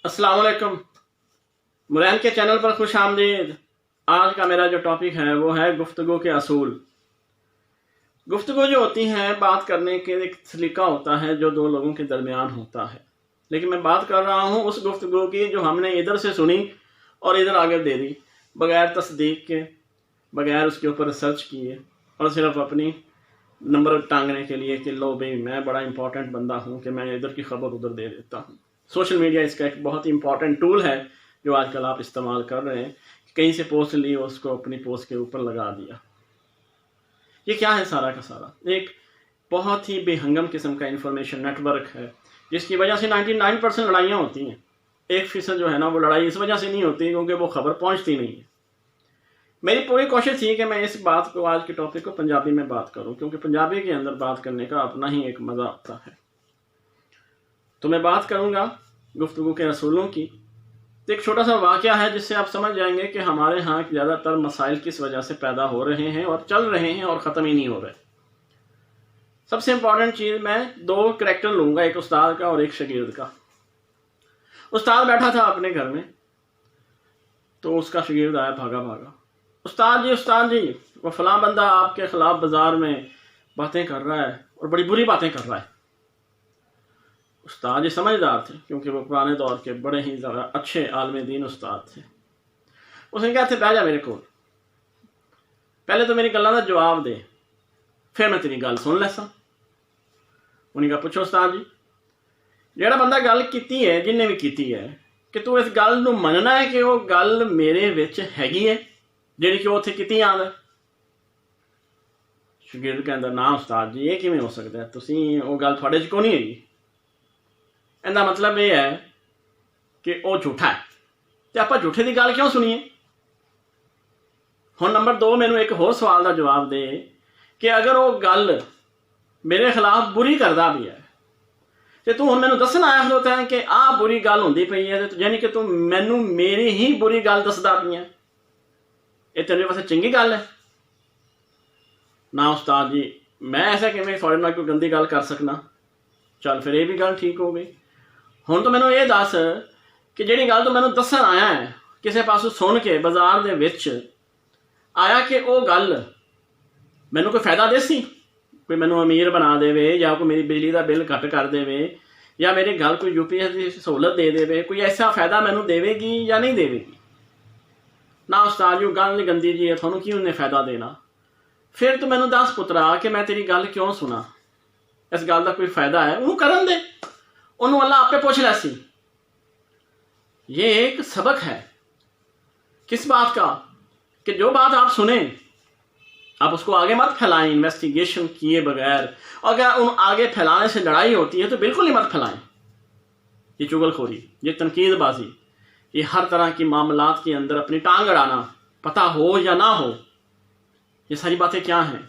अस्सलाम वालेकुम। मुरैन के चैनल पर खुश आमदीद। आज का मेरा जो टॉपिक है वो है गुफ्तगू के असूल। गुफ्तगू जो होती है बात करने के एक सलीका होता है जो दो लोगों के दरमियान होता है, लेकिन मैं बात कर रहा हूँ उस गुफ्तगू की जो हमने इधर से सुनी और इधर आगे दे दी, बगैर तस्दीक के, बगैर उसके ऊपर रिसर्च किए, और सिर्फ अपनी नंबर टांगने के लिए कि लो भाई मैं बड़ा इंपॉर्टेंट बंदा हूँ कि मैं इधर की खबर उधर दे देता हूँ। सोशल मीडिया इसका एक बहुत ही इंपॉर्टेंट टूल है जो आजकल आप इस्तेमाल कर रहे हैं। कहीं से पोस्ट ली, उसको अपनी पोस्ट के ऊपर लगा दिया। ये क्या है? सारा का सारा एक बहुत ही बेहंगम किस्म का इंफॉर्मेशन नेटवर्क है जिसकी वजह से 99% लड़ाइयाँ होती हैं। 1% जो है ना वो लड़ाई इस वजह से नहीं होती क्योंकि वो खबर पहुँचती नहीं है। मेरी पूरी कोशिश थी कि मैं इस बात को, आज के टॉपिक को पंजाबी में बात करूं, क्योंकि पंजाबी के अंदर बात करने का अपना ही एक मज़ा आता है। तो मैं बात करूंगा गुफ्तगू के असूलों की। तो एक छोटा सा वाक़या है जिससे आप समझ जाएंगे कि हमारे यहाँ ज़्यादातर मसाइल किस वजह से पैदा हो रहे हैं और चल रहे हैं और ख़त्म ही नहीं हो रहे। सबसे इम्पॉर्टेंट चीज़, मैं दो करैक्टर लूँगा, एक उस्ताद का और एक शागिर्द का। उस्ताद बैठा था अपने घर में, तो उसका शागिर्द आया भागा भागा। उस्ताद जी, वो फलां बंदा आपके ख़िलाफ़ बाज़ार में बातें कर रहा है और बड़ी बुरी बातें कर रहा है। उस्ताद जी समझदार थे क्योंकि वो पुराने दौर के बड़े ही ज़्यादा अच्छे आलिम दीन उस्ताद थे। उसने कहा थे बह जा मेरे को, पहले तो मेरी गल्लां दा जवाब दे, फिर मैं तेरी गल सुन लैसा। उन्हें कहा पुछो उस्ताद जी, जेड़ा बंदा गल कीती है, जिन्हें भी कीती है, कि तू इस गल नूं मनना है कि वो गल मेरे विच हैगी है ਜਿਹੜੀ ਕਿ ਉੱਥੇ ਕੀਤੀ ਜਾਂਦਾ। ਸ਼ਾਗਿਰਦ ਕਹਿੰਦਾ ਨਾ ਉਸਤਾਦ ਜੀ ਇਹ ਕਿਵੇਂ ਹੋ ਸਕਦਾ, ਤੁਸੀਂ ਉਹ ਗੱਲ ਤੁਹਾਡੇ 'ਚ ਕਿਉਂ ਨਹੀਂ ਹੈਗੀ। ਇਹਦਾ ਮਤਲਬ ਇਹ ਹੈ ਕਿ ਉਹ ਝੂਠਾ ਹੈ ਤੇ ਆਪਾਂ ਝੂਠੇ ਦੀ ਗੱਲ ਕਿਉਂ ਸੁਣੀਏ। ਹੁਣ ਨੰਬਰ 2 ਮੈਨੂੰ ਇੱਕ ਹੋਰ ਸਵਾਲ ਦਾ ਜਵਾਬ ਦੇ ਕਿ ਅਗਰ ਉਹ ਗੱਲ ਮੇਰੇ ਖਿਲਾਫ ਬੁਰੀ ਕਰਦਾ ਵੀ ਹੈ ਤੇ ਤੂੰ ਹੁਣ ਮੈਨੂੰ ਦੱਸਣ ਆਇਆ ਖਲੋਤਾ ਹੈ ਕਿ ਆਹ ਬੁਰੀ ਗੱਲ ਹੁੰਦੀ ਪਈ ਹੈ, ਤੇ ਯਾਨੀ ਕਿ ਤੂੰ ਮੈਨੂੰ ਮੇਰੀ ਹੀ ਬੁਰੀ ਗੱਲ ਦੱਸਦਾ ਪਈ ਹੈ, ये तेरे पास चंगी गल है ना। उस्ताद जी मैं ऐसा कि मैं थोड़े नाल कोई गंदी गल कर सकना। चल फिर ये भी गल ठीक हो गई। हुण तो मैनू ये दस कि जिहड़ी गल तू मैनू दस्सण आया है, किसी पासों सुन के बाजार दे विच आया कि वो गल मैनू कोई फायदा देसी, कोई मैनू अमीर बना देवे, या कोई मेरी बिजली का बिल घट कर देवे, या मेरी गल कोई यूपीएस की सहूलत दे देवे, कोई ऐसा फायदा मैनू देवेगी या नहीं देवेगी। ना उस्ताद जी गल नहीं गंदी जी है, थानू की उन्हें फायदा देना। फिर तो मैनू दस पुत्रा कि मैं तेरी गल क्यों सुना, इस गल का कोई फायदा है, उन्होंने करन दे, उन्होंने अल्लाह आपे पूछ लैसी। ये एक सबक है किस बात का कि जो बात आप सुने आप उसको आगे मत फैलाएं इन्वेस्टिगेशन किए बगैर। अगर उन आगे फैलाने से लड़ाई होती है तो बिल्कुल ही मत फैलाएं। ये चुगलखोरी, ये तनकीदबाजी, ये हर तरह की मामलात के अंदर अपनी टांग अड़ाना, पता हो या ना हो, ये सारी बातें क्या हैं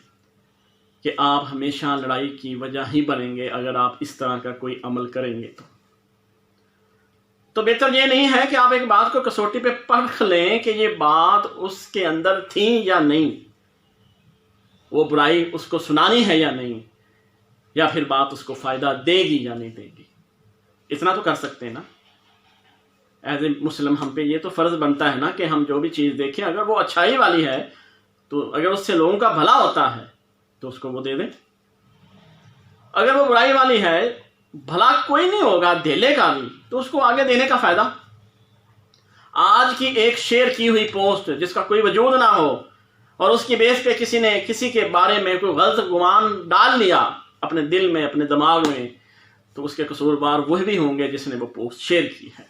कि आप हमेशा लड़ाई की वजह ही बनेंगे अगर आप इस तरह का कोई अमल करेंगे। तो बेहतर ये नहीं है कि आप एक बात को कसौटी पे परख लें कि ये बात उसके अंदर थी या नहीं, वो बुराई उसको सुनानी है या नहीं, या फिर बात उसको फ़ायदा देगी या नहीं देगी। इतना तो कर सकते हैं ना। एज ए मुस्लिम हम पे ये तो फ़र्ज़ बनता है ना कि हम जो भी चीज़ देखें, अगर वो अच्छाई वाली है तो अगर उससे लोगों का भला होता है तो उसको वो दे दें। अगर वो बुराई वाली है, भला कोई नहीं होगा धेले का भी, तो उसको आगे देने का फ़ायदा। आज की एक शेयर की हुई पोस्ट जिसका कोई वजूद ना हो और उसकी बेस पे किसी ने किसी के बारे में कोई गलत गुमान डाल लिया अपने दिल में, अपने दिमाग में, तो उसके कसूरवार वही भी होंगे जिसने वो पोस्ट शेयर की है।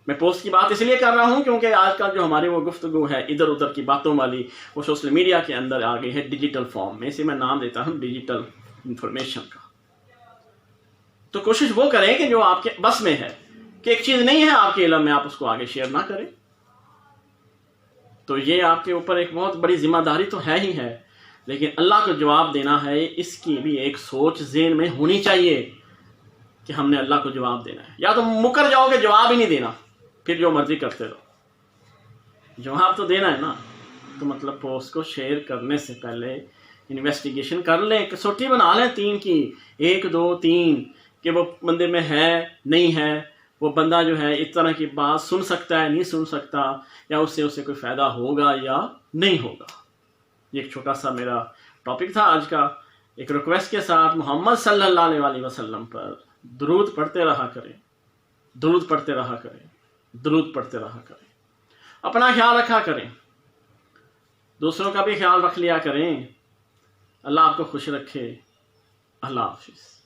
मैं पोस्ट की बात इसलिए कर रहा हूं क्योंकि आजकल जो हमारी वो गुफ्तगू है इधर उधर की बातों वाली, वो सोशल मीडिया के अंदर आ गई है डिजिटल फॉर्म में। इसे मैं नाम देता हूं डिजिटल इंफॉर्मेशन का। तो कोशिश वो करें कि जो आपके बस में है, कि एक चीज़ नहीं है आपके इल्म में, आप उसको आगे शेयर ना करें। तो ये आपके ऊपर एक बहुत बड़ी जिम्मेदारी तो है ही है, लेकिन अल्लाह को जवाब देना है, इसकी भी एक सोच ज़हन में होनी चाहिए कि हमने अल्लाह को जवाब देना है। या तो मुकर जाओगे जवाब ही नहीं देना, फिर जो मर्जी करते रहो। जवाब तो देना है ना। तो मतलब पोस्ट को शेयर करने से पहले इन्वेस्टिगेशन कर लें, कसौटी बना लें 3 की, 1 2 3, कि वो बंदे में है नहीं है, وہ بندہ جو ہے اس طرح کی بات سن سکتا ہے نہیں سن سکتا، یا اس سے اسے کوئی فائدہ ہوگا یا نہیں ہوگا۔ یہ ایک چھوٹا سا میرا ٹاپک تھا آج کا، ایک ریکویسٹ کے ساتھ محمد صلی اللہ علیہ وسلم پر درود پڑھتے رہا کریں، درود پڑھتے رہا کریں، درود پڑھتے رہا کریں، اپنا خیال رکھا کریں، دوسروں کا بھی خیال رکھ لیا کریں۔ اللہ آپ کو خوش رکھے۔ اللہ حافظ۔